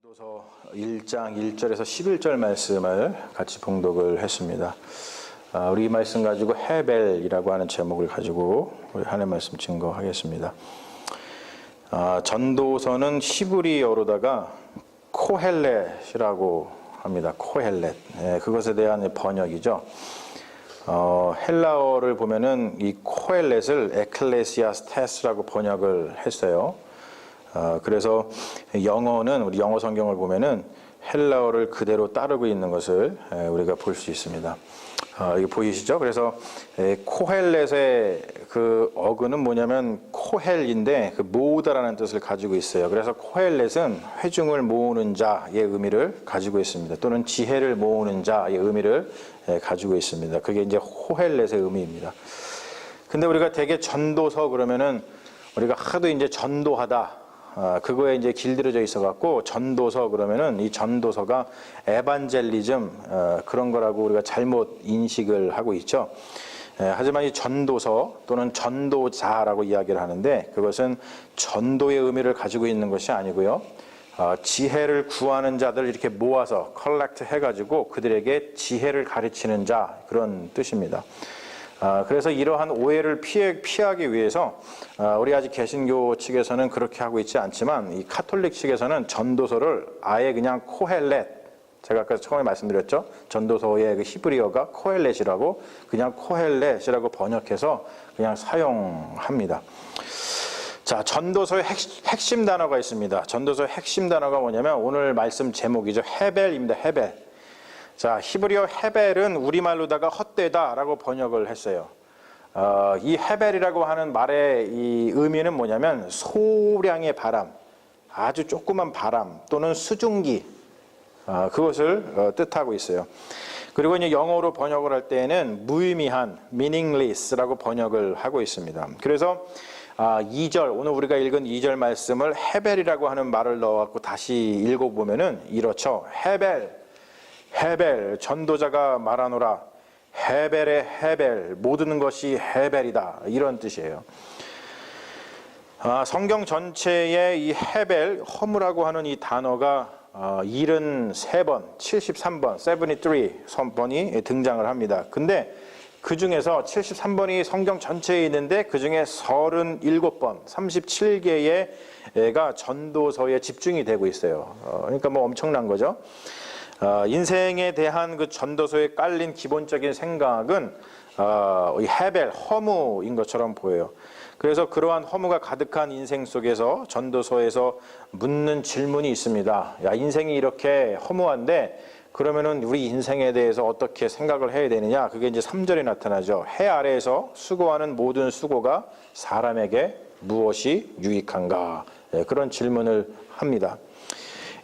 전도서 1장 1절에서 11절 말씀을 같이 봉독을 했습니다. 우리 이 말씀 가지고 헤벨이라고 하는 제목을 가지고 우리 하나님 말씀 증거하겠습니다. 전도서는 히브리어로다가 코헬렛이라고 합니다. 코헬렛. 그것에 대한 번역이죠. 헬라어를 보면은 이 코헬렛을 에클레시아스테스라고 번역을 했어요. 그래서 영어는 우리 영어 성경을 보면은 헬라어를 그대로 따르고 있는 것을 우리가 볼 수 있습니다. 이거 보이시죠? 그래서 코헬렛의 그 어근은 뭐냐면 코헬인데 그 모으다라는 뜻을 가지고 있어요. 그래서 코헬렛은 회중을 모으는 자의 의미를 가지고 있습니다. 또는 지혜를 모으는 자의 의미를 가지고 있습니다. 그게 이제 코헬렛의 의미입니다. 근데 우리가 되게 전도서 그러면은 우리가 하도 이제 전도하다 그거에 이제 길들여져 있어갖고 전도서 그러면은 이 전도서가 에반젤리즘 그런 거라고 우리가 잘못 인식을 하고 있죠. 하지만 이 전도서 또는 전도자라고 이야기를 하는데 그것은 전도의 의미를 가지고 있는 것이 아니고요. 지혜를 구하는 자들 이렇게 모아서 컬렉트 해가지고 그들에게 지혜를 가르치는 자 그런 뜻입니다. 그래서 이러한 오해를 피하기 위해서 우리 아직 개신교 측에서는 그렇게 하고 있지 않지만 이 카톨릭 측에서는 전도서를 아예 그냥 코헬렛, 제가 아까 처음에 말씀드렸죠. 전도서의 그 히브리어가 코헬렛이라고 그냥 코헬렛이라고 번역해서 그냥 사용합니다. 자, 전도서의 핵심 단어가 있습니다. 전도서의 핵심 단어가 뭐냐면 오늘 말씀 제목이죠. 헤벨입니다. 헤벨. 자, 히브리어 헤벨은 우리말로다가 헛되다라고 번역을 했어요. 이 헤벨이라고 하는 말의 이 의미는 뭐냐면 소량의 바람, 아주 조그만 바람 또는 수증기, 그것을 뜻하고 있어요. 그리고 이제 영어로 번역을 할 때에는 무의미한, meaningless라고 번역을 하고 있습니다. 그래서 2절, 오늘 우리가 읽은 2절 말씀을 헤벨이라고 하는 말을 넣어갖고 다시 읽어보면은 이렇죠. 헤벨, 전도자가 말하노라. 헤벨의 헤벨, 모든 것이 헤벨이다. 이런 뜻이에요. 성경 전체에 이 헤벨, 허무라고 하는 이 단어가 73번, 73번, 73번이 등장을 합니다. 근데 그 중에서 73번이 성경 전체에 있는데 그 중에 37번, 37개의가 전도서에 집중이 되고 있어요. 그러니까 뭐 엄청난 거죠. 인생에 대한 그 전도서에 깔린 기본적인 생각은 이 헤벨, 허무인 것처럼 보여요. 그래서 그러한 허무가 가득한 인생 속에서 전도서에서 묻는 질문이 있습니다. 야, 인생이 이렇게 허무한데 그러면은 우리 인생에 대해서 어떻게 생각을 해야 되느냐? 그게 이제 3절에 나타나죠. 해 아래에서 수고하는 모든 수고가 사람에게 무엇이 유익한가? 그런 질문을 합니다.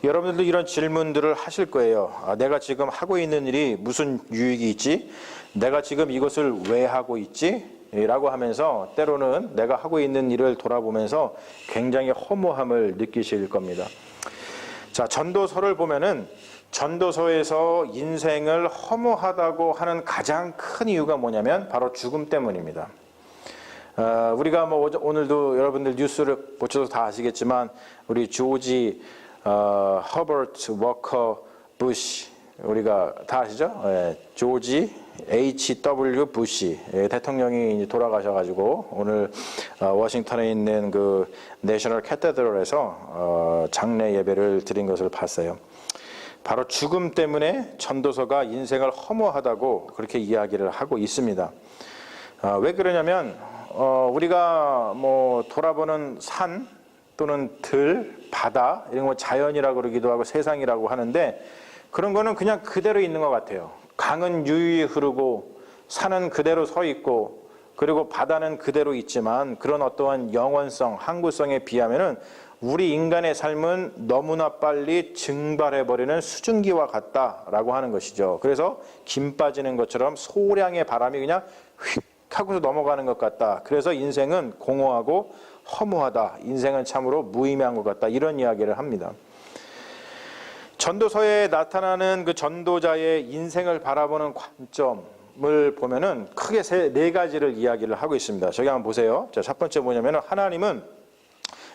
여러분들도 이런 질문들을 하실 거예요. 내가 지금 하고 있는 일이 무슨 유익이 있지? 내가 지금 이것을 왜 하고 있지? 라고 하면서 때로는 내가 하고 있는 일을 돌아보면서 굉장히 허무함을 느끼실 겁니다. 자, 전도서를 보면은 전도서에서 인생을 허무하다고 하는 가장 큰 이유가 뭐냐면 바로 죽음 때문입니다. 우리가 뭐 오늘도 여러분들 뉴스를 보셔서 다 아시겠지만 우리 조지 허버트 워커 부시 우리가 다 아시죠? 조지 H.W. 부시 대통령이 돌아가셔가지고 오늘 워싱턴에 있는 그 내셔널 캐테드럴에서 장례 예배를 드린 것을 봤어요. 바로 죽음 때문에 전도서가 인생을 허무하다고 그렇게 이야기를 하고 있습니다. 왜 그러냐면 우리가 뭐 돌아보는 산 또는 들, 바다 이런 거 자연이라고 그러기도 하고 세상이라고 하는데 그런 거는 그냥 그대로 있는 것 같아요. 강은 유유히 흐르고 산은 그대로 서 있고 그리고 바다는 그대로 있지만 그런 어떠한 영원성, 항구성에 비하면은 우리 인간의 삶은 너무나 빨리 증발해버리는 수증기와 같다라고 하는 것이죠. 그래서 김 빠지는 것처럼 소량의 바람이 그냥 휙 하고서 넘어가는 것 같다. 그래서 인생은 공허하고 허무하다. 인생은 참으로 무의미한 것 같다. 이런 이야기를 합니다. 전도서에 나타나는 그 전도자의 인생을 바라보는 관점을 보면은 크게 네 가지를 이야기를 하고 있습니다. 저기 한번 보세요. 자, 첫 번째 뭐냐면은 하나님은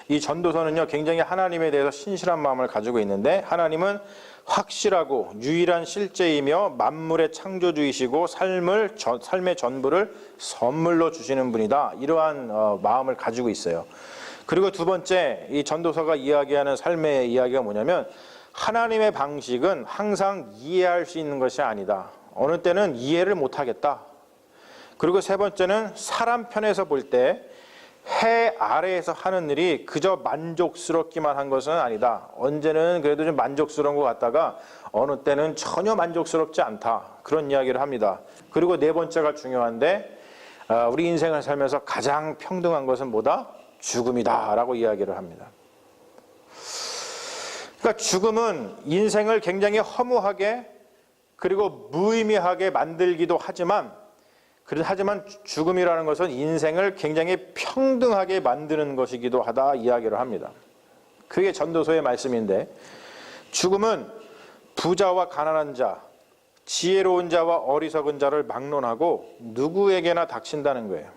이 전도서는요, 굉장히 하나님에 대해서 신실한 마음을 가지고 있는데, 하나님은 확실하고 유일한 실제이며 만물의 창조주이시고 삶의 전부를 선물로 주시는 분이다. 이러한 마음을 가지고 있어요. 그리고 두 번째, 이 전도서가 이야기하는 삶의 이야기가 뭐냐면, 하나님의 방식은 항상 이해할 수 있는 것이 아니다. 어느 때는 이해를 못하겠다. 그리고 세 번째는 사람 편에서 볼 때 해 아래에서 하는 일이 그저 만족스럽기만 한 것은 아니다. 언제는 그래도 좀 만족스러운 것 같다가 어느 때는 전혀 만족스럽지 않다. 그런 이야기를 합니다. 그리고 네 번째가 중요한데, 우리 인생을 살면서 가장 평등한 것은 뭐다? 죽음이다 라고 이야기를 합니다. 그러니까 죽음은 인생을 굉장히 허무하게 그리고 무의미하게 만들기도 하지만 죽음이라는 것은 인생을 굉장히 평등하게 만드는 것이기도 하다 이야기를 합니다. 그게 전도서의 말씀인데, 죽음은 부자와 가난한 자, 지혜로운 자와 어리석은 자를 막론하고 누구에게나 닥친다는 거예요.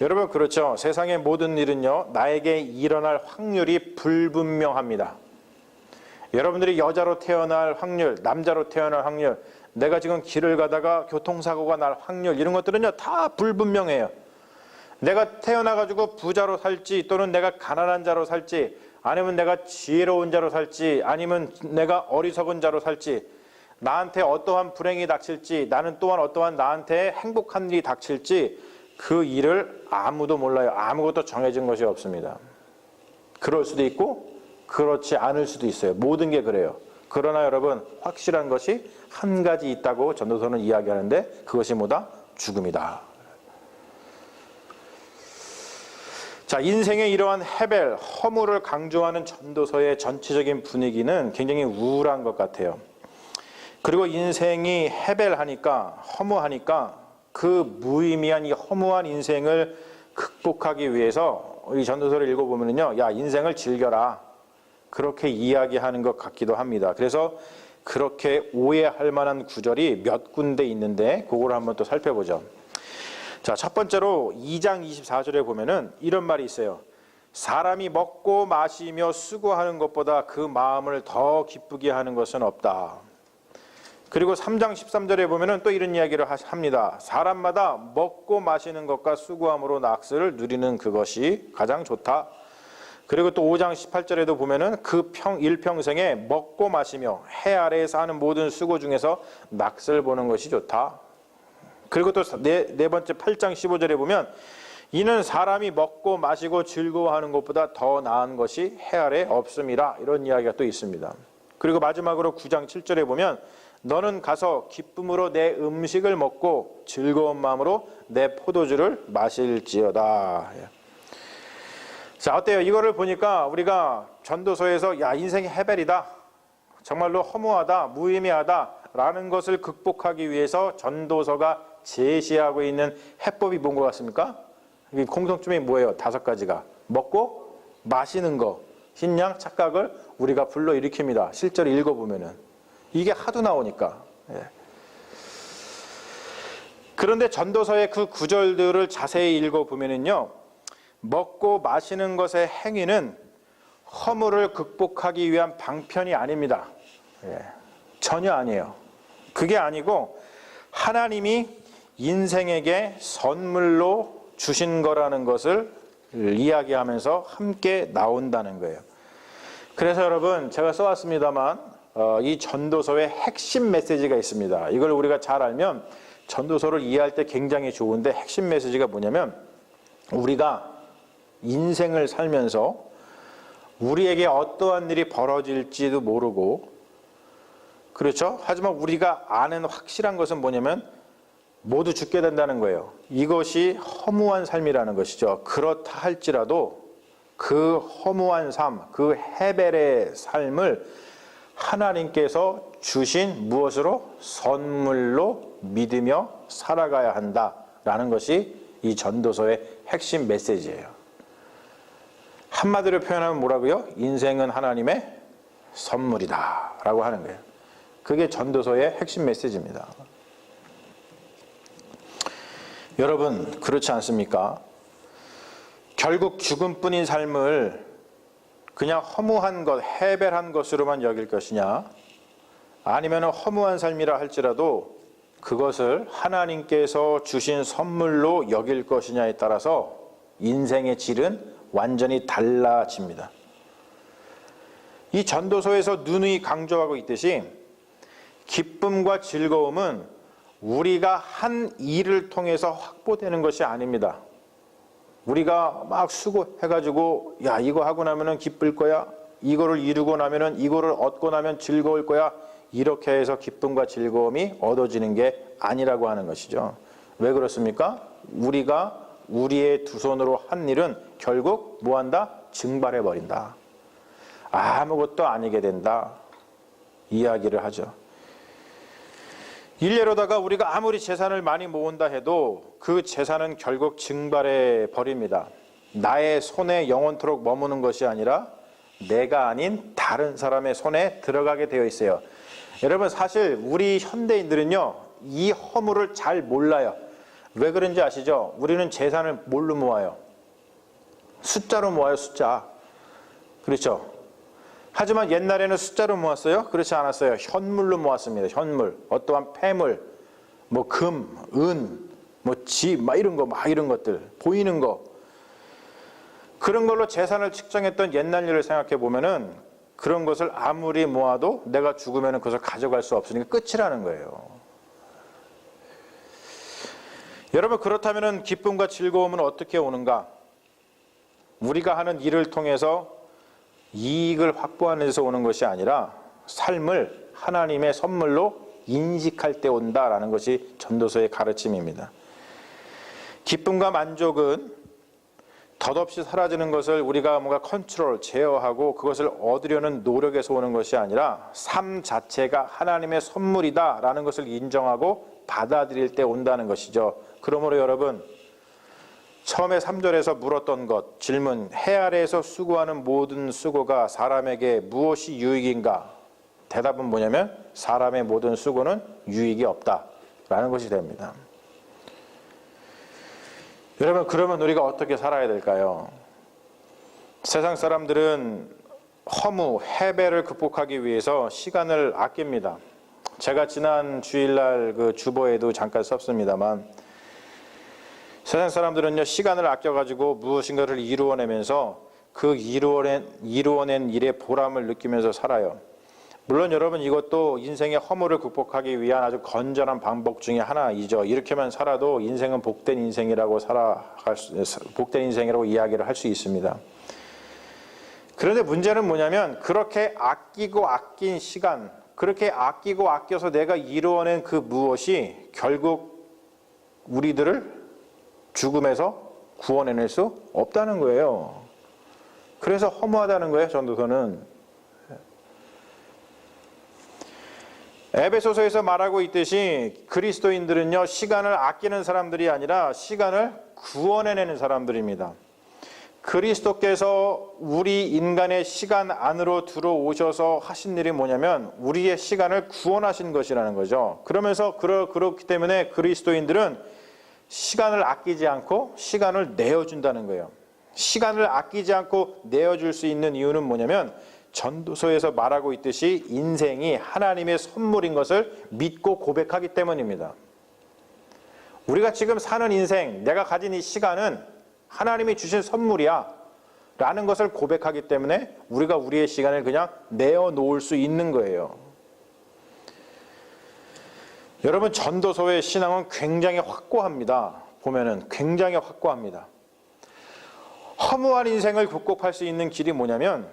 여러분, 그렇죠? 세상의 모든 일은요, 나에게 일어날 확률이 불분명합니다. 여러분들이 여자로 태어날 확률, 남자로 태어날 확률, 내가 지금 길을 가다가 교통사고가 날 확률, 이런 것들은요 다 불분명해요. 내가 태어나가지고 부자로 살지, 또는 내가 가난한 자로 살지, 아니면 내가 지혜로운 자로 살지, 아니면 내가 어리석은 자로 살지, 나한테 어떠한 불행이 닥칠지, 나는 또한 어떠한 나한테 행복한 일이 닥칠지, 그 일을 아무도 몰라요. 아무것도 정해진 것이 없습니다. 그럴 수도 있고 그렇지 않을 수도 있어요. 모든 게 그래요. 그러나 여러분, 확실한 것이 한 가지 있다고 전도서는 이야기하는데, 그것이 뭐다? 죽음이다. 자, 인생의 이러한 헤벨, 허무를 강조하는 전도서의 전체적인 분위기는 굉장히 우울한 것 같아요. 그리고 인생이 헤벨하니까, 허무하니까 그 무의미한 이 허무한 인생을 극복하기 위해서 이 전도서를 읽어보면요, 야, 인생을 즐겨라, 그렇게 이야기하는 것 같기도 합니다. 그래서 그렇게 오해할 만한 구절이 몇 군데 있는데, 그걸 한번 또 살펴보죠. 자, 첫 번째로 2장 24절에 보면은 이런 말이 있어요. 사람이 먹고 마시며 수고하는 것보다 그 마음을 더 기쁘게 하는 것은 없다. 그리고 3장 13절에 보면은 또 이런 이야기를 합니다. 사람마다 먹고 마시는 것과 수고함으로 낙스를 누리는 그것이 가장 좋다. 그리고 또 5장 18절에도 보면은 그 일평생에 먹고 마시며 해 아래에서 하는 모든 수고 중에서 낙스를 보는 것이 좋다. 그리고 또 네 번째 8장 15절에 보면 이는 사람이 먹고 마시고 즐거워하는 것보다 더 나은 것이 해 아래 없음이라, 이런 이야기가 또 있습니다. 그리고 마지막으로 9장 7절에 보면 너는 가서 기쁨으로 내 음식을 먹고 즐거운 마음으로 내 포도주를 마실지어다. 자, 어때요? 이거를 보니까 우리가 전도서에서 야, 인생이 헤벨이다, 정말로 허무하다, 무의미하다 라는 것을 극복하기 위해서 전도서가 제시하고 있는 해법이 뭔 것 같습니까? 공통점이 뭐예요? 5가지가. 먹고 마시는 거, 신양 착각을 우리가 불러일으킵니다. 실제로 읽어보면은 이게 하도 나오니까. 그런데 전도서의 그 구절들을 자세히 읽어보면은요, 먹고 마시는 것의 행위는 허물을 극복하기 위한 방편이 아닙니다. 전혀 아니에요. 그게 아니고 하나님이 인생에게 선물로 주신 거라는 것을 이야기하면서 함께 나온다는 거예요. 그래서 여러분, 제가 써왔습니다만 이 전도서의 핵심 메시지가 있습니다. 이걸 우리가 잘 알면 전도서를 이해할 때 굉장히 좋은데, 핵심 메시지가 뭐냐면, 우리가 인생을 살면서 우리에게 어떠한 일이 벌어질지도 모르고, 그렇죠? 하지만 우리가 아는 확실한 것은 뭐냐면 모두 죽게 된다는 거예요. 이것이 허무한 삶이라는 것이죠. 그렇다 할지라도 그 허무한 삶, 그 헤벨의 삶을 하나님께서 주신 무엇으로? 선물로 믿으며 살아가야 한다라는 것이 이 전도서의 핵심 메시지예요. 한마디로 표현하면 뭐라고요? 인생은 하나님의 선물이다 라고 하는 거예요. 그게 전도서의 핵심 메시지입니다. 여러분, 그렇지 않습니까? 결국 죽음뿐인 삶을 그냥 허무한 것, 해벨한 것으로만 여길 것이냐, 아니면 허무한 삶이라 할지라도 그것을 하나님께서 주신 선물로 여길 것이냐에 따라서 인생의 질은 완전히 달라집니다. 이 전도서에서 누누이 강조하고 있듯이 기쁨과 즐거움은 우리가 한 일을 통해서 확보되는 것이 아닙니다. 우리가 막 수고해가지고 야 이거 하고 나면은 기쁠 거야, 이거를 이루고 나면은 이거를 얻고 나면 즐거울 거야, 이렇게 해서 기쁨과 즐거움이 얻어지는 게 아니라고 하는 것이죠. 왜 그렇습니까? 우리가 우리의 두 손으로 한 일은 결국 뭐한다? 증발해버린다. 아무것도 아니게 된다. 이야기를 하죠. 일례로다가 우리가 아무리 재산을 많이 모은다 해도 그 재산은 결국 증발해 버립니다. 나의 손에 영원토록 머무는 것이 아니라 내가 아닌 다른 사람의 손에 들어가게 되어 있어요. 여러분, 사실 우리 현대인들은요, 이 허물을 잘 몰라요. 왜 그런지 아시죠? 우리는 재산을 뭘로 모아요? 숫자로 모아요, 숫자. 그렇죠? 하지만 옛날에는 숫자로 모았어요? 그렇지 않았어요. 현물로 모았습니다. 현물. 어떠한 폐물, 뭐 금, 은, 뭐 집, 막 이런 거, 막 이런 것들, 보이는 거. 그런 걸로 재산을 측정했던 옛날 일을 생각해 보면은 그런 것을 아무리 모아도 내가 죽으면 그것을 가져갈 수 없으니까 끝이라는 거예요. 여러분, 그렇다면 기쁨과 즐거움은 어떻게 오는가? 우리가 하는 일을 통해서 이익을 확보하는 데서 오는 것이 아니라 삶을 하나님의 선물로 인식할 때 온다라는 것이 전도서의 가르침입니다. 기쁨과 만족은 덧없이 사라지는 것을 우리가 뭔가 컨트롤, 제어하고 그것을 얻으려는 노력에서 오는 것이 아니라 삶 자체가 하나님의 선물이다라는 것을 인정하고 받아들일 때 온다는 것이죠. 그러므로 여러분, 처음에 3절에서 물었던 것, 질문, 해 아래에서 수고하는 모든 수고가 사람에게 무엇이 유익인가? 대답은 뭐냐면 사람의 모든 수고는 유익이 없다라는 것이 됩니다. 여러분, 그러면 우리가 어떻게 살아야 될까요? 세상 사람들은 허무, 해배를 극복하기 위해서 시간을 아낍니다. 제가 지난 주일날 그 주보에도 잠깐 썼습니다만, 세상 사람들은요, 시간을 아껴가지고 무엇인가를 이루어내면서 그 이루어낸 일의 보람을 느끼면서 살아요. 물론 여러분, 이것도 인생의 허물을 극복하기 위한 아주 건전한 방법 중에 하나이죠. 이렇게만 살아도 인생은 복된 인생이라고 복된 인생이라고 이야기를 할 수 있습니다. 그런데 문제는 뭐냐면, 그렇게 아끼고 아낀 시간, 그렇게 아끼고 아껴서 내가 이루어낸 그 무엇이 결국 우리들을 죽음에서 구원해낼 수 없다는 거예요. 그래서 허무하다는 거예요, 전도서는. 에베소서에서 말하고 있듯이 그리스도인들은요, 시간을 아끼는 사람들이 아니라 시간을 구원해내는 사람들입니다. 그리스도께서 우리 인간의 시간 안으로 들어오셔서 하신 일이 뭐냐면 우리의 시간을 구원하신 것이라는 거죠. 그러면서 그렇기 때문에 그리스도인들은 시간을 아끼지 않고 시간을 내어준다는 거예요. 시간을 아끼지 않고 내어줄 수 있는 이유는 뭐냐면 전도서에서 말하고 있듯이 인생이 하나님의 선물인 것을 믿고 고백하기 때문입니다. 우리가 지금 사는 인생, 내가 가진 이 시간은 하나님이 주신 선물이야 라는 것을 고백하기 때문에 우리가 우리의 시간을 그냥 내어놓을 수 있는 거예요. 여러분, 전도서의 신앙은 굉장히 확고합니다. 보면은 굉장히 확고합니다. 허무한 인생을 극복할 수 있는 길이 뭐냐면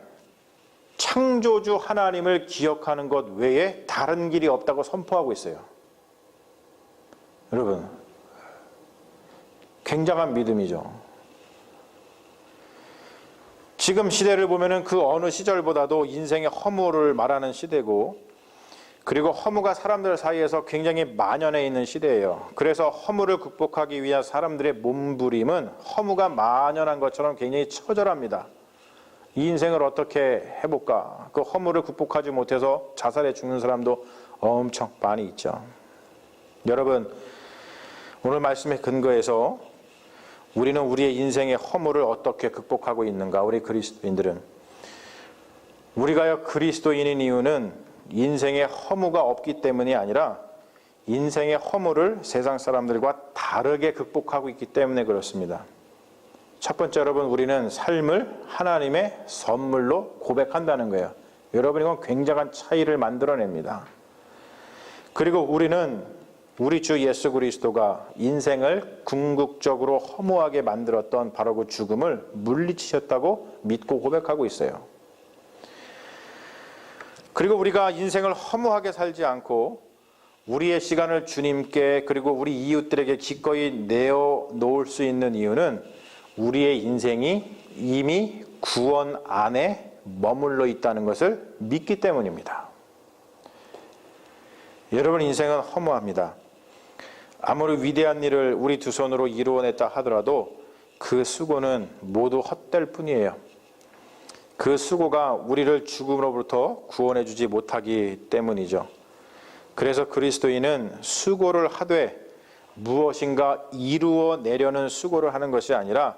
창조주 하나님을 기억하는 것 외에 다른 길이 없다고 선포하고 있어요. 여러분, 굉장한 믿음이죠. 지금 시대를 보면은 그 어느 시절보다도 인생의 허무를 말하는 시대고, 그리고 허무가 사람들 사이에서 굉장히 만연해 있는 시대예요. 그래서 허무를 극복하기 위한 사람들의 몸부림은 허무가 만연한 것처럼 굉장히 처절합니다. 이 인생을 어떻게 해볼까? 그 허무를 극복하지 못해서 자살해 죽는 사람도 엄청 많이 있죠. 여러분, 오늘 말씀에 근거해서 우리는 우리의 인생의 허물을 어떻게 극복하고 있는가? 우리 그리스도인들은. 우리가 그리스도인인 이유는 인생의 허무가 없기 때문이 아니라 인생의 허물을 세상 사람들과 다르게 극복하고 있기 때문에 그렇습니다. 첫 번째, 여러분, 우리는 삶을 하나님의 선물로 고백한다는 거예요. 여러분, 이건 굉장한 차이를 만들어냅니다. 그리고 우리는 우리 주 예수 그리스도가 인생을 궁극적으로 허무하게 만들었던 바로 그 죽음을 물리치셨다고 믿고 고백하고 있어요. 그리고 우리가 인생을 허무하게 살지 않고 우리의 시간을 주님께 그리고 우리 이웃들에게 기꺼이 내어놓을 수 있는 이유는 우리의 인생이 이미 구원 안에 머물러 있다는 것을 믿기 때문입니다. 여러분, 인생은 허무합니다. 아무리 위대한 일을 우리 두 손으로 이루어냈다 하더라도 그 수고는 모두 헛될 뿐이에요. 그 수고가 우리를 죽음으로부터 구원해 주지 못하기 때문이죠. 그래서 그리스도인은 수고를 하되 무엇인가 이루어내려는 수고를 하는 것이 아니라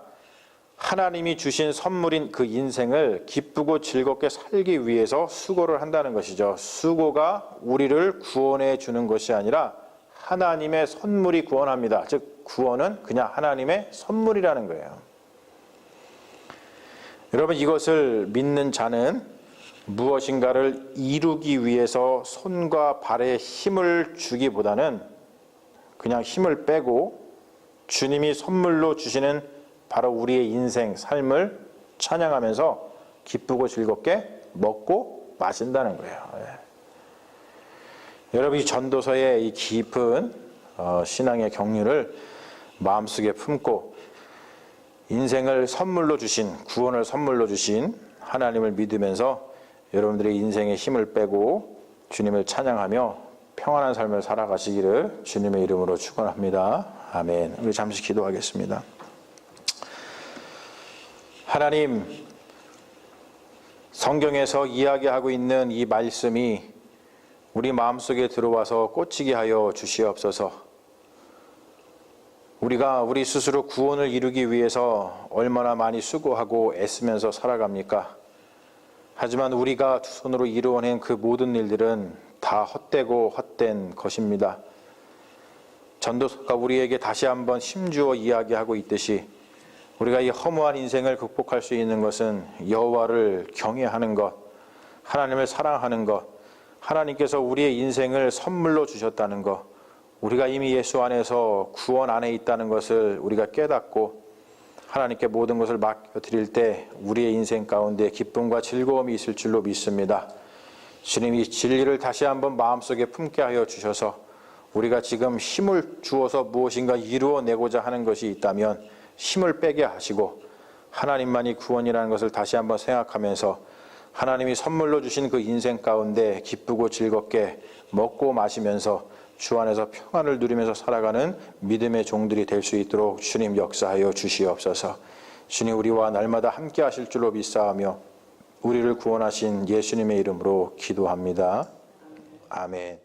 하나님이 주신 선물인 그 인생을 기쁘고 즐겁게 살기 위해서 수고를 한다는 것이죠. 수고가 우리를 구원해 주는 것이 아니라 하나님의 선물이 구원합니다. 즉 구원은 그냥 하나님의 선물이라는 거예요. 여러분, 이것을 믿는 자는 무엇인가를 이루기 위해서 손과 발에 힘을 주기보다는 그냥 힘을 빼고 주님이 선물로 주시는 바로 우리의 인생, 삶을 찬양하면서 기쁘고 즐겁게 먹고 마신다는 거예요. 여러분, 이 전도서의 이 깊은 신앙의 경륜을 마음속에 품고 인생을 선물로 주신, 구원을 선물로 주신 하나님을 믿으면서 여러분들의 인생의 힘을 빼고 주님을 찬양하며 평안한 삶을 살아가시기를 주님의 이름으로 축원합니다. 아멘. 우리 잠시 기도하겠습니다. 하나님, 성경에서 이야기하고 있는 이 말씀이 우리 마음속에 들어와서 꽂히게 하여 주시옵소서. 우리가 우리 스스로 구원을 이루기 위해서 얼마나 많이 수고하고 애쓰면서 살아갑니까? 하지만 우리가 두 손으로 이루어낸 그 모든 일들은 다 헛되고 헛된 것입니다. 전도서가 우리에게 다시 한번 힘주어 이야기하고 있듯이 우리가 이 허무한 인생을 극복할 수 있는 것은 여호와를 경외하는 것, 하나님을 사랑하는 것, 하나님께서 우리의 인생을 선물로 주셨다는 것, 우리가 이미 예수 안에서 구원 안에 있다는 것을 우리가 깨닫고 하나님께 모든 것을 맡겨드릴 때 우리의 인생 가운데 기쁨과 즐거움이 있을 줄로 믿습니다. 주님이 진리를 다시 한번 마음속에 품게 하여 주셔서 우리가 지금 힘을 주어서 무엇인가 이루어내고자 하는 것이 있다면 힘을 빼게 하시고 하나님만이 구원이라는 것을 다시 한번 생각하면서 하나님이 선물로 주신 그 인생 가운데 기쁘고 즐겁게 먹고 마시면서 주 안에서 평안을 누리면서 살아가는 믿음의 종들이 될 수 있도록 주님 역사하여 주시옵소서. 주님, 우리와 날마다 함께 하실 줄로 믿사오며 우리를 구원하신 예수님의 이름으로 기도합니다. 아멘.